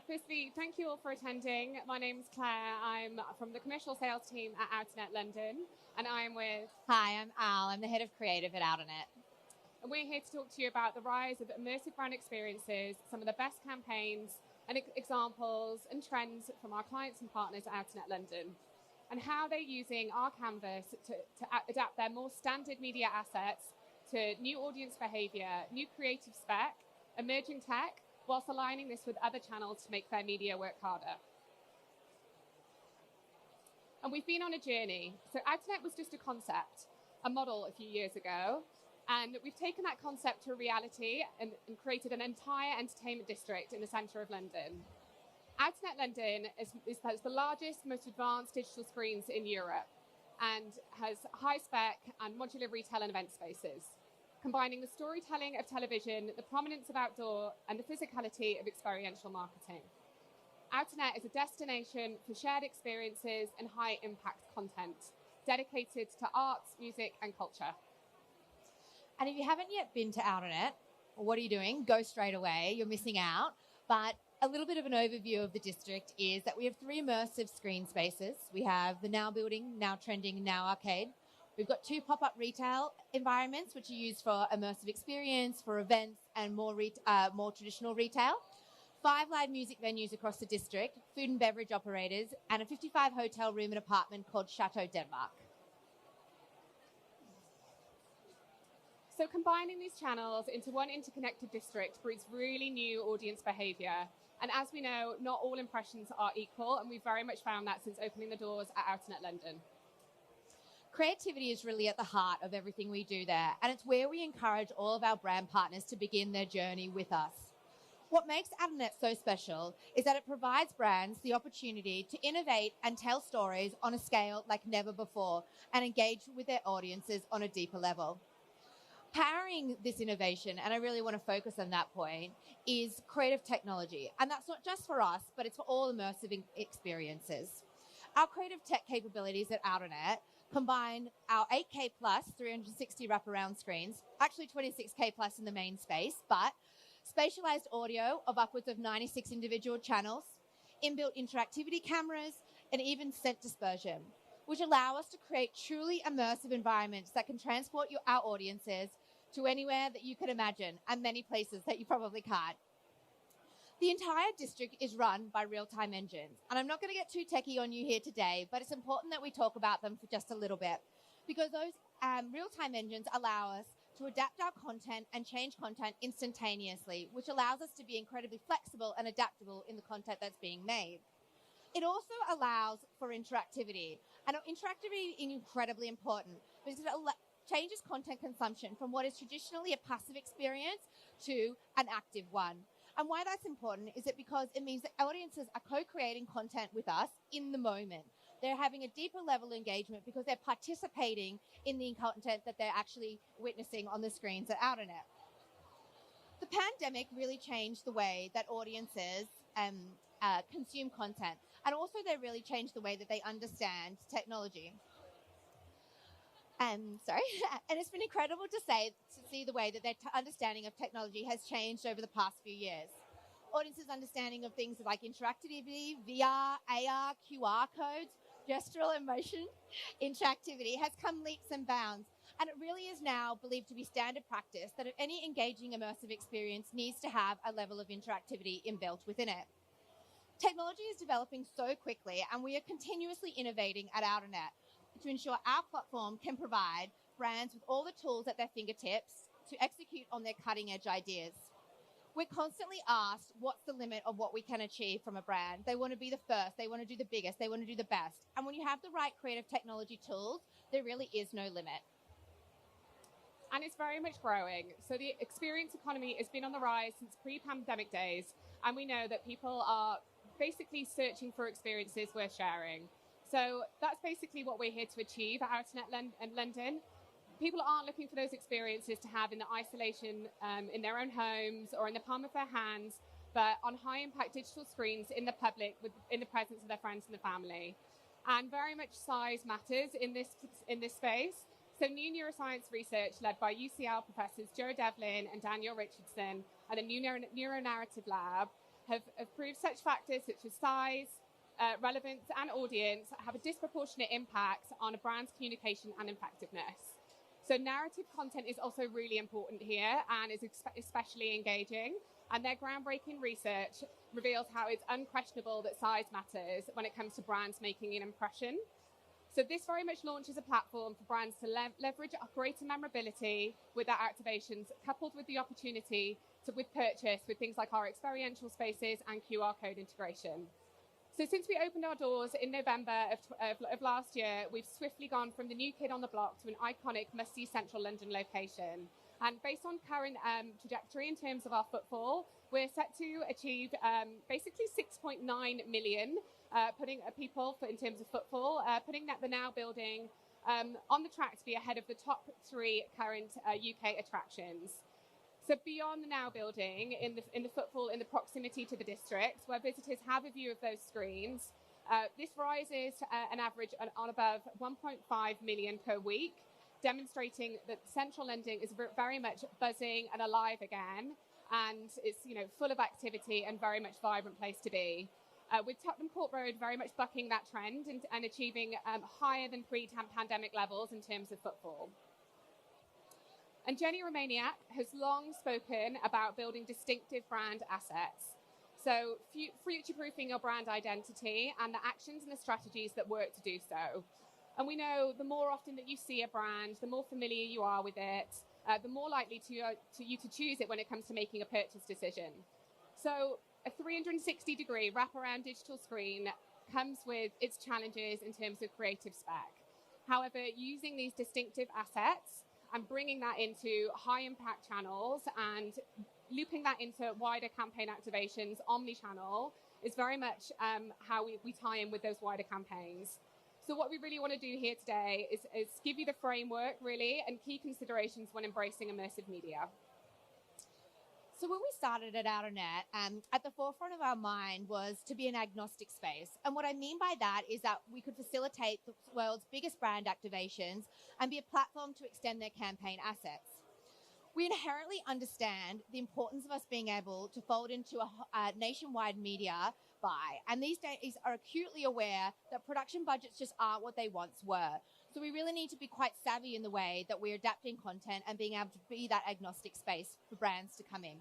Firstly, thank you all for attending. My name's Claire. I'm from the commercial sales team at Outernet London, and I'm with... Hi, I'm Al. I'm the head of creative at Outernet. And we're here to talk to you about the rise of immersive brand experiences, some of the best campaigns and examples and trends from our clients and partners at Outernet London, and how they're using our canvas to adapt their more standard media assets to new audience behavior, new creative spec, emerging tech, whilst aligning this with other channels to make their media work harder. And we've been on a journey. So Outernet was just a concept, a model a few years ago, and we've taken that concept to reality and created an entire entertainment district in the centre of London. Outernet London has the largest, most advanced digital screens in Europe and has high spec and modular retail and event spaces, combining the storytelling of television, the prominence of outdoor, and the physicality of experiential marketing. Outernet is a destination for shared experiences and high-impact content, dedicated to arts, music, and culture. And if you haven't yet been to Outernet, what are you doing? Go straight away. You're missing out. But a little bit of an overview of the district is that we have 3 immersive screen spaces. We have the Now Building, Now Trending, Now Arcade. We've got 2 pop-up retail environments, which are used for immersive experience, for events, and more traditional retail. 5 live music venues across the district, food and beverage operators, and a 55 hotel room and apartment called Chateau Denmark. So combining these channels into one interconnected district breeds really new audience behaviour. And as we know, not all impressions are equal, and we've very much found that since opening the doors at Outernet London. Creativity is really at the heart of everything we do there, and it's where we encourage all of our brand partners to begin their journey with us. What makes Outernet so special is that it provides brands the opportunity to innovate and tell stories on a scale like never before and engage with their audiences on a deeper level. Powering this innovation, and I really want to focus on that point, is creative technology. And that's not just for us, but it's for all immersive experiences. Our creative tech capabilities at Outernet combine our 8K plus 360 wraparound screens, actually 26K plus in the main space, but spatialized audio of upwards of 96 individual channels, inbuilt interactivity cameras, and even scent dispersion, which allow us to create truly immersive environments that can transport our audiences to anywhere that you can imagine and many places that you probably can't. The entire district is run by real-time engines, and I'm not going to get too techie on you here today, but it's important that we talk about them for just a little bit, because those real-time engines allow us to adapt our content and change content instantaneously, which allows us to be incredibly flexible and adaptable in the content that's being made. It also allows for interactivity, and interactivity is incredibly important because it changes content consumption from what is traditionally a passive experience to an active one. And why that's important is because it means that audiences are co-creating content with us in the moment. They're having a deeper level of engagement because they're participating in the content that they're actually witnessing on the screens at Outernet. The pandemic really changed the way that audiences consume content, and also they really changed the way that they understand technology. And it's been incredible to see the way that their understanding of technology has changed over the past few years. Audiences' understanding of things like interactivity, VR, AR, QR codes, gestural and motion interactivity has come leaps and bounds. And it really is now believed to be standard practice that any engaging immersive experience needs to have a level of interactivity inbuilt within it. Technology is developing so quickly, and we are continuously innovating at Outernet to ensure our platform can provide brands with all the tools at their fingertips to execute on their cutting-edge ideas. We're constantly asked what's the limit of what we can achieve from a brand. They want to be the first, they want to do the biggest, they want to do the best. And when you have the right creative technology tools, there really is no limit. And it's very much growing. So the experience economy has been on the rise since pre-pandemic days, and we know that people are basically searching for experiences worth sharing. So that's basically what we're here to achieve at Outernet London. People aren't looking for those experiences to have in the isolation in their own homes or in the palm of their hands, but on high-impact digital screens in the public, in the presence of their friends and the family. And very much size matters in this space. So new neuroscience research led by UCL professors Joe Devlin and Daniel Richardson at the Neuronarrative Lab have proved such factors such as size, relevance, and audience have a disproportionate impact on a brand's communication and effectiveness. So narrative content is also really important here and is especially engaging. And their groundbreaking research reveals how it's unquestionable that size matters when it comes to brands making an impression. So this very much launches a platform for brands to leverage greater memorability with their activations, coupled with the opportunity with purchase with things like our experiential spaces and QR code integration. So since we opened our doors in November of last year, we've swiftly gone from the new kid on the block to an iconic must-see central London location. And based on current trajectory in terms of our footfall, we're set to achieve basically 6.9 million people in terms of footfall, putting the Now building on the track to be ahead of the top 3 current UK attractions. So beyond the Now building, in the footfall in the proximity to the district, where visitors have a view of those screens, this rises to an average on above 1.5 million per week, demonstrating that central London is very much buzzing and alive again, and it's full of activity and very much vibrant place to be. With Tottenham Court Road very much bucking that trend and achieving higher than pre-pandemic levels in terms of footfall. And Jenny Romaniak has long spoken about building distinctive brand assets. So future-proofing your brand identity and the actions and the strategies that work to do so. And we know the more often that you see a brand, the more familiar you are with it, the more likely you to choose it when it comes to making a purchase decision. So a 360-degree wraparound digital screen comes with its challenges in terms of creative spec. However, using these distinctive assets and bringing that into high-impact channels and looping that into wider campaign activations, omni-channel, is very much how we tie in with those wider campaigns. So what we really want to do here today is give you the framework, really, and key considerations when embracing immersive media. So when we started at Outernet, at the forefront of our mind was to be an agnostic space. And what I mean by that is that we could facilitate the world's biggest brand activations and be a platform to extend their campaign assets. We inherently understand the importance of us being able to fold into a nationwide media buy. And these days are acutely aware that production budgets just aren't what they once were. So we really need to be quite savvy in the way that we're adapting content and being able to be that agnostic space for brands to come in.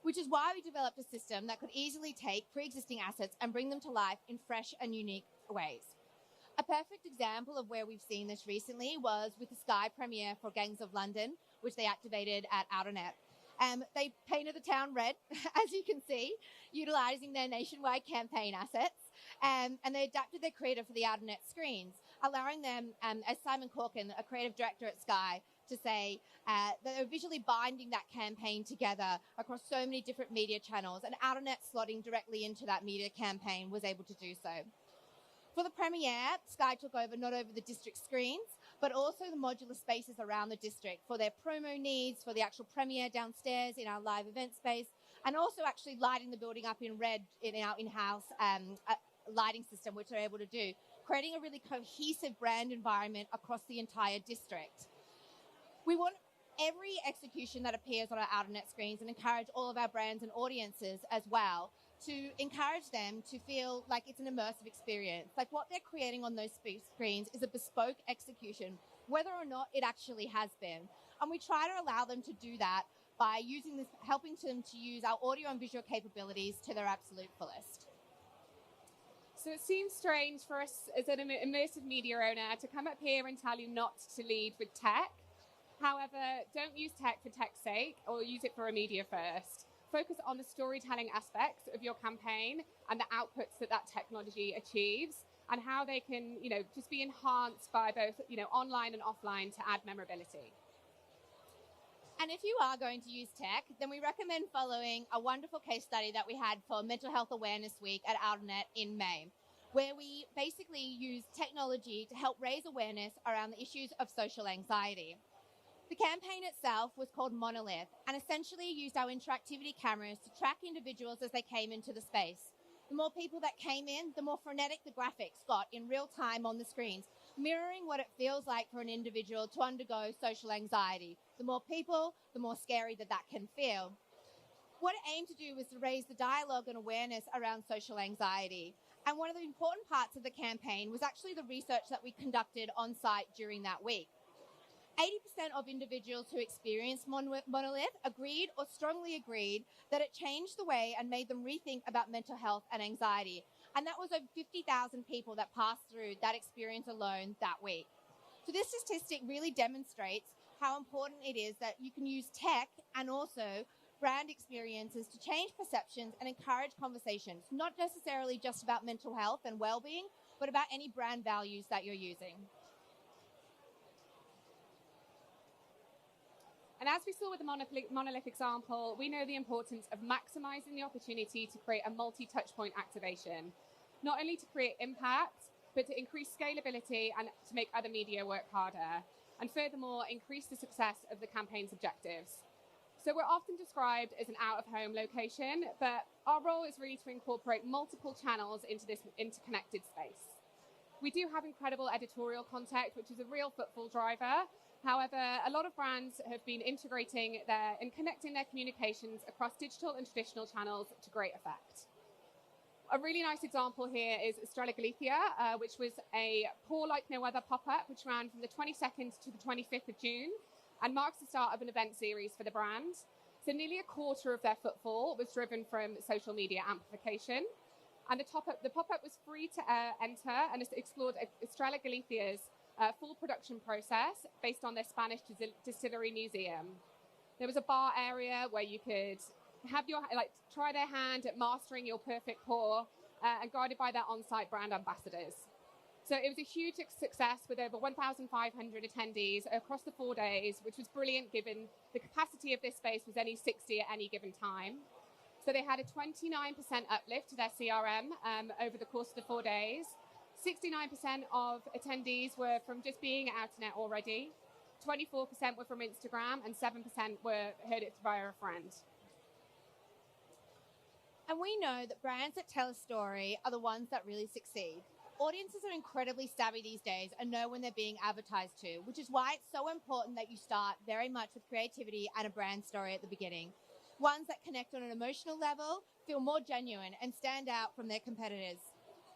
Which is why we developed a system that could easily take pre-existing assets and bring them to life in fresh and unique ways. A perfect example of where we've seen this recently was with the Sky premiere for Gangs of London, which they activated at Outernet. They painted the town red, as you can see, utilising their nationwide campaign assets, and they adapted their creative for the Outernet screens, allowing them, as Simon Corkin, a creative director at Sky, to say that they're visually binding that campaign together across so many different media channels, and Outernet slotting directly into that media campaign was able to do so. For the premiere, Sky took over not over the district screens, but also the modular spaces around the district for their promo needs, for the actual premiere downstairs in our live event space, and also actually lighting the building up in red in our in-house lighting system, which they're able to do, creating a really cohesive brand environment across the entire district. We want every execution that appears on our Outernet screens and encourage all of our brands and audiences as well to encourage them to feel like it's an immersive experience. Like what they're creating on those screens is a bespoke execution, whether or not it actually has been. And we try to allow them to do that by using this, helping them to use our audio and visual capabilities to their absolute fullest. So it seems strange for us as an immersive media owner to come up here and tell you not to lead with tech. However, don't use tech for tech's sake or use it for a media first. Focus on the storytelling aspects of your campaign and the outputs that technology achieves and how they can, just be enhanced by both, online and offline to add memorability. And if you are going to use tech, then we recommend following a wonderful case study that we had for Mental Health Awareness Week at Outernet in May, where we basically used technology to help raise awareness around the issues of social anxiety. The campaign itself was called Monolith and essentially used our interactivity cameras to track individuals as they came into the space. The more people that came in, the more frenetic the graphics got in real time on the screens, mirroring what it feels like for an individual to undergo social anxiety. The more people, the more scary that can feel. What it aimed to do was to raise the dialogue and awareness around social anxiety. And one of the important parts of the campaign was actually the research that we conducted on site during that week. 80% of individuals who experienced Monolith agreed or strongly agreed that it changed the way and made them rethink about mental health and anxiety. And that was over 50,000 people that passed through that experience alone that week. So this statistic really demonstrates how important it is that you can use tech and also brand experiences to change perceptions and encourage conversations, not necessarily just about mental health and well-being, but about any brand values that you're using. And as we saw with the Monolith example, we know the importance of maximizing the opportunity to create a multi-touch point activation, not only to create impact, but to increase scalability and to make other media work harder, and furthermore, increase the success of the campaign's objectives. So we're often described as an out-of-home location, but our role is really to incorporate multiple channels into this interconnected space. We do have incredible editorial content, which is a real footfall driver. However, a lot of brands have been integrating and connecting their communications across digital and traditional channels to great effect. A really nice example here is Estrella Galicia, which was a Pour Like No Other pop-up, which ran from the 22nd to the 25th of June and marks the start of an event series for the brand. So nearly a quarter of their footfall was driven from social media amplification. And the pop-up was free to enter and explored Estrella Galicia's full production process based on their Spanish distillery museum. There was a bar area where you could have try their hand at mastering your perfect pour and guided by their on-site brand ambassadors. So it was a huge success with over 1,500 attendees across the 4 days, which was brilliant given the capacity of this space was only 60 at any given time. So they had a 29% uplift to their CRM over the course of the 4 days. 69% of attendees were from just being at Outernet already. 24% were from Instagram and 7% heard it via a friend. And we know that brands that tell a story are the ones that really succeed. Audiences are incredibly savvy these days and know when they're being advertised to, which is why it's so important that you start very much with creativity and a brand story at the beginning. Ones that connect on an emotional level, feel more genuine, and stand out from their competitors.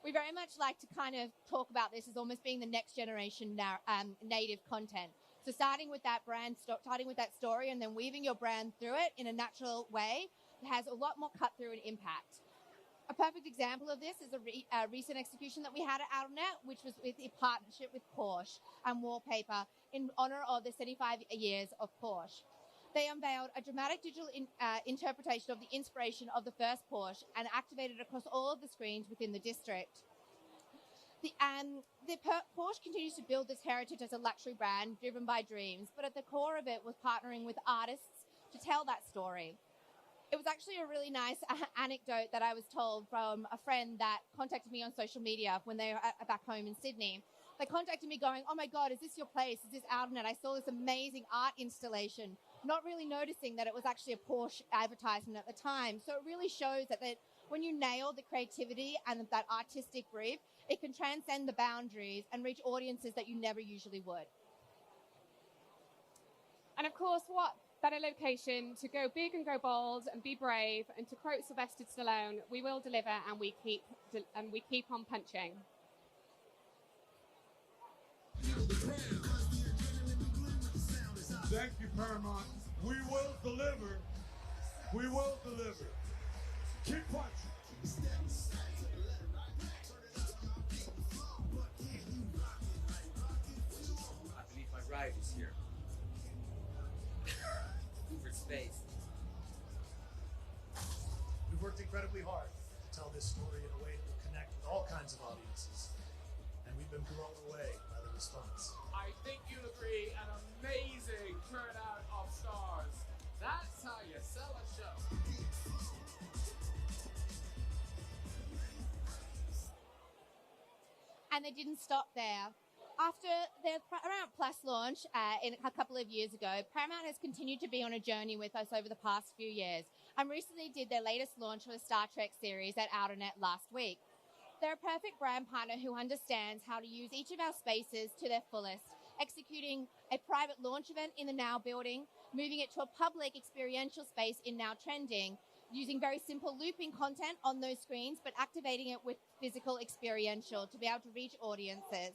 We very much like to kind of talk about this as almost being the next generation native content. So starting with that story and then weaving your brand through it in a natural way has a lot more cut through and impact. A perfect example of this is a recent execution that we had at Outernet, which was with a partnership with Porsche and Wallpaper in honor of the 75 years of Porsche. They unveiled a dramatic digital interpretation of the inspiration of the first Porsche and activated across all of the screens within the district. Porsche continues to build this heritage as a luxury brand driven by dreams, but at the core of it was partnering with artists to tell that story. It was actually a really nice anecdote that I was told from a friend that contacted me on social media when they were back home in Sydney. They contacted me going, "Oh my God, is this your place? Is this Outernet? I saw this amazing art installation," not really noticing that it was actually a Porsche advertisement at the time. So it really shows that when you nail the creativity and that artistic brief, it can transcend the boundaries and reach audiences that you never usually would. And of course, what better location to go big and go bold and be brave, and to quote Sylvester Stallone, we will deliver and we keep on punching. Thank you, Paramount. We will deliver. We will deliver. Keep punching. I believe my ride is here. For space. We've worked incredibly hard to tell this story in a way that will connect with all kinds of audiences, and we've been blown away by the response. I think you'll agree, an amazing turnout of stars. That's how you sell a show. And they didn't stop there. After their Paramount Plus launch in a couple of years ago, Paramount has continued to be on a journey with us over the past few years and recently did their latest launch for the Star Trek series at Outernet last week. They're a perfect brand partner who understands how to use each of our spaces to their fullest, executing a private launch event in the Now building, moving it to a public experiential space in Now Trending, using very simple looping content on those screens, but activating it with physical experiential to be able to reach audiences.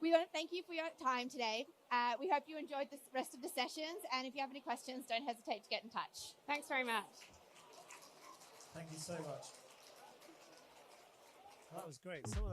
We want to thank you for your time today. We hope you enjoyed the rest of the sessions, and if you have any questions, don't hesitate to get in touch. Thanks very much. Thank you so much. That was great. Some of